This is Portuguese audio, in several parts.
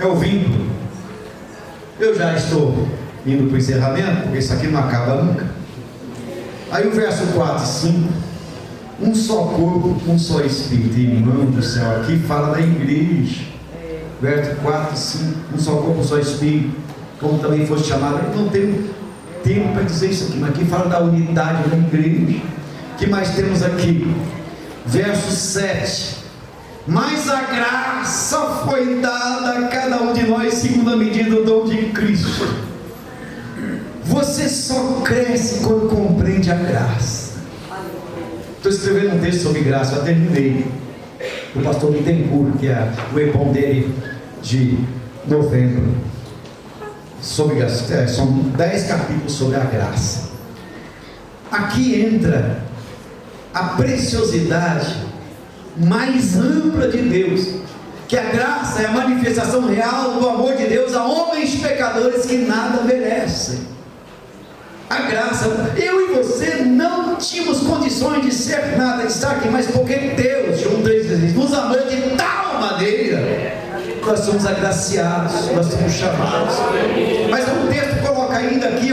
é o vínculo. Eu já estou indo para o encerramento, porque isso aqui não acaba nunca. Aí o verso 4 e 5: um só corpo, um só espírito. Irmão do céu, aqui fala da igreja. Verso 4 e 5: um só corpo, um só espírito, como também foste chamado. Eu não tenho tempo para dizer isso aqui, mas aqui fala da unidade da igreja. O que mais temos aqui? Verso 7: mas a graça foi dada a cada um de nós segundo a medida do dom de Cristo. Você só cresce quando compreende a graça. Estou escrevendo um texto sobre graça, eu terminei. O pastor Bittencourt, que é o EPOM dele de novembro, sobre graça. São 10 capítulos sobre a graça. Aqui entra a preciosidade mais ampla de Deus, que a graça é a manifestação real do amor de Deus a homens pecadores que nada merecem. A graça, eu e você não tínhamos condições de ser nada, de estar aqui, mas porque Deus, João 3,16, nos amou de tal maneira, nós somos agraciados, nós somos chamados. Mas o texto coloca ainda aqui,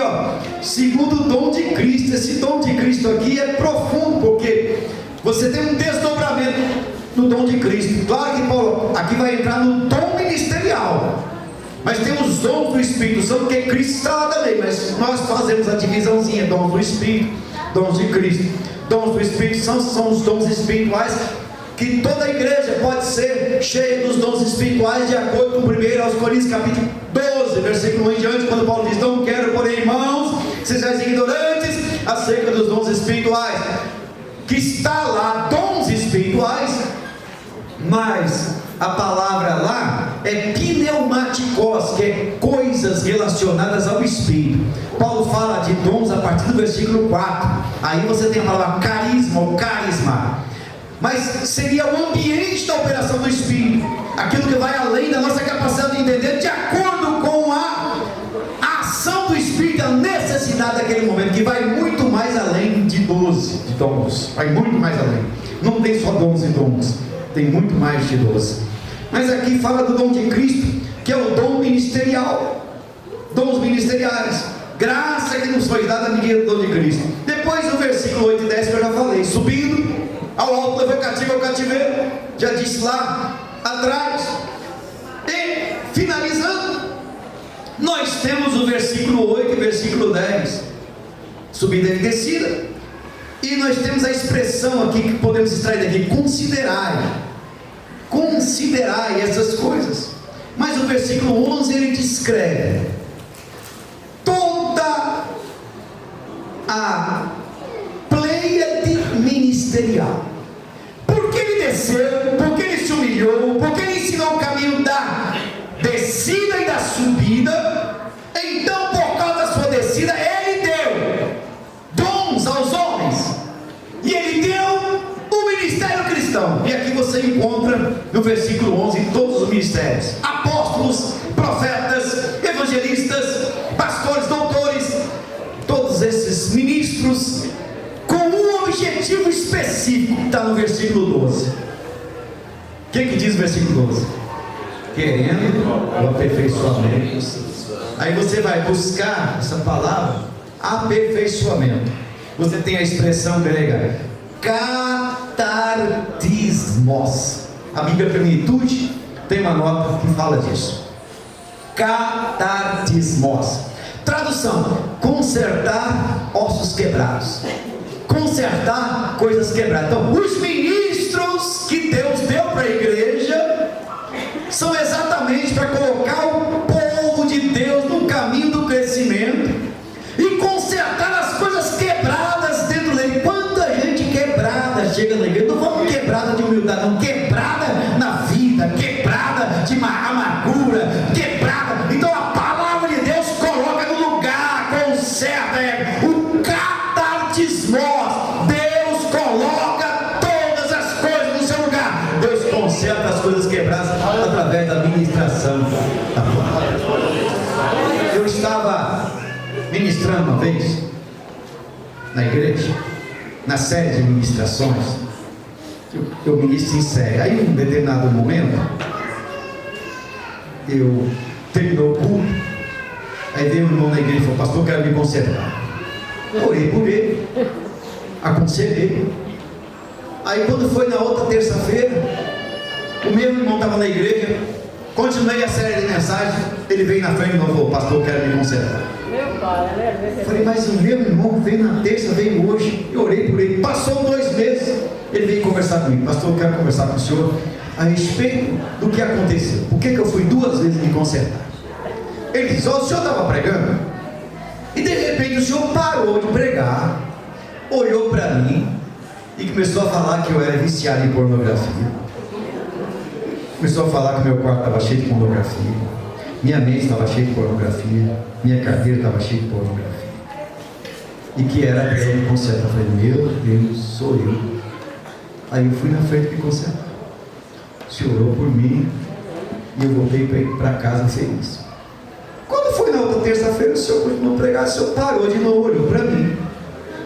segundo o dom de Cristo. Esse dom de Cristo aqui é profundo, porque você tem um desdobramento no dom de Cristo. Claro que Paulo aqui vai entrar no dom ministerial, mas tem os dons do Espírito Santo, que Cristo está lá também, mas nós fazemos a divisãozinha: dons do Espírito, dons de Cristo. Dons do Espírito Santo são os dons espirituais, que toda a igreja pode ser cheia dos dons espirituais, de acordo com 1 Coríntios capítulo 12, versículo 1 em diante, quando Paulo diz: não quero, porém, irmãos, que sejais ignorantes acerca dos dons espirituais, que está lá dons espirituais, mas a palavra lá é pneumatikos, que é coisas relacionadas ao Espírito. Paulo fala de dons a partir do versículo 4. Aí você tem a palavra carisma ou carisma, mas seria o ambiente da operação do Espírito, aquilo que vai além da nossa capacidade de entender, de acordo com a ação do Espírito, a necessidade daquele momento, que vai muito mais além de 12 de dons, vai muito mais além. Não tem só 12 dons, tem muito mais de 12. Mas aqui fala do dom de Cristo, que é o dom ministerial, dons ministeriais, graça que nos foi dada à medida do dom de Cristo. Depois do versículo 8 e 10 que eu já falei, subindo ao alto, levou cativo ao cativeiro, já disse lá atrás. E finalizando, nós temos o versículo 8 e versículo 10, subida e descida. E nós temos a expressão aqui que podemos extrair daqui: considerai essas coisas. Mas o versículo 11 ele descreve toda a pleiade ministerial. Porque ele desceu, porque ele se humilhou, porque ele ensinou o caminho da descida e da subida. Então, por causa da sua descida, ele deu dons aos homens, e ele deu o ministério cristão. E aqui você encontra no versículo 11 todos os ministérios: apóstolos, profetas, evangelistas, pastores, doutores. Todos esses ministros com um objetivo específico, que está no versículo 12. O que diz o versículo 12? Querendo o aperfeiçoamento. Aí você vai buscar essa palavra, aperfeiçoamento. Você tem a expressão grega catartismos. A Bíblia Plenitude tem uma nota que fala disso. Catartismos. Tradução: consertar ossos quebrados, consertar coisas quebradas. Então, os ministros que Deus deu para a igreja são exatamente para colocar o povo de Deus no caminho do crescimento e consertar as coisas quebradas dentro dele. Quanta gente quebrada chega na igreja, não vamos quebrada de humildade, não, quebrada na vida, quebrada de amargura, quebrada. Então a palavra de Deus coloca no lugar, conserta, o catartismos. Deus coloca todas as coisas no seu lugar. Deus conserta as coisas quebradas através da ministração da palavra. Eu estava ministrando uma vez na igreja, na série de ministrações. Eu ministro em série. Aí em um determinado momento terminou o culto. Aí veio um irmão na igreja e falou: pastor, eu quero me consertar. Orei por ele, aconselhei. Aí quando foi na outra terça-feira, o mesmo irmão estava na igreja, continuei a série de mensagens, ele veio na frente e falou: pastor, eu quero me consertar. Eu falei: mas o meu irmão veio na terça, veio hoje, eu orei por ele, passou 2 meses, ele veio conversar comigo: pastor, eu quero conversar com o senhor a respeito do que aconteceu, por que eu fui 2 vezes me consertar? Ele disse: o senhor estava pregando, e de repente o senhor parou de pregar, olhou para mim e começou a falar que eu era viciado em pornografia. Começou a falar que meu quarto estava cheio de pornografia, minha mente estava cheia de pornografia, minha carteira estava cheia de pornografia, e que era para eu me consertar. Eu falei: meu Deus, sou eu. Aí eu fui na frente me consertar. O senhor orou por mim e eu voltei para casa feliz. Quando foi na outra terça-feira, o senhor continuou a pregar, o senhor parou de novo, olhou para mim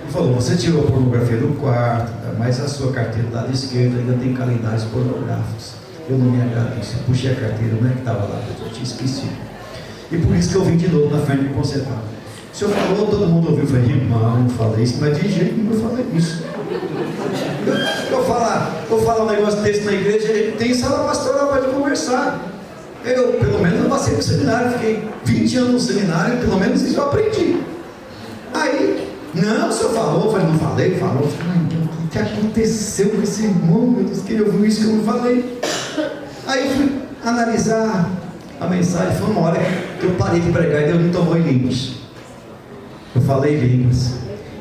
e falou: você tirou a pornografia do quarto, mas a sua carteira do lado esquerdo ainda tem calendários pornográficos. Eu não me agradeço. Eu puxei a carteira, não é que estava lá, eu tinha esquecido. E por isso que eu vim de novo na frente me consertar. O senhor falou, todo mundo ouviu. Eu falei: irmão, não falei isso, mas de jeito nenhum eu falei isso. Vou falar um negócio desse na igreja, tem sala pastoral para conversar. Eu, pelo menos, eu passei no seminário, fiquei 20 anos no seminário, pelo menos isso eu aprendi. Aí, não, o senhor falou. Eu falei: não falei, falou. Eu falei: o que aconteceu com esse irmão? Meu Deus, que ele ouviu isso que eu não falei. Aí eu fui analisar a mensagem. Foi uma hora que eu parei de pregar e Deus me tomou em línguas. Eu falei línguas,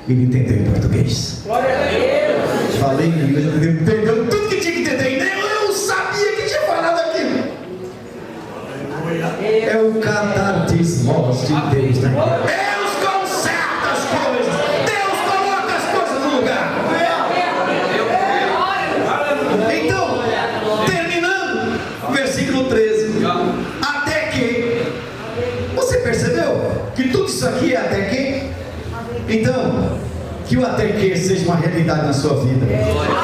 ele entendeu em português. Glória a Deus. Falei em línguas, ele entendeu tudo que tinha que entender. Eu sabia que tinha falado aquilo. É o catartismo de Deus, né? Deus conserta as coisas, Deus coloca as coisas no lugar. Então, terminando, versículo 13. Até que, você percebeu que tudo isso aqui é até que? Então, que o até que seja uma realidade na sua vida.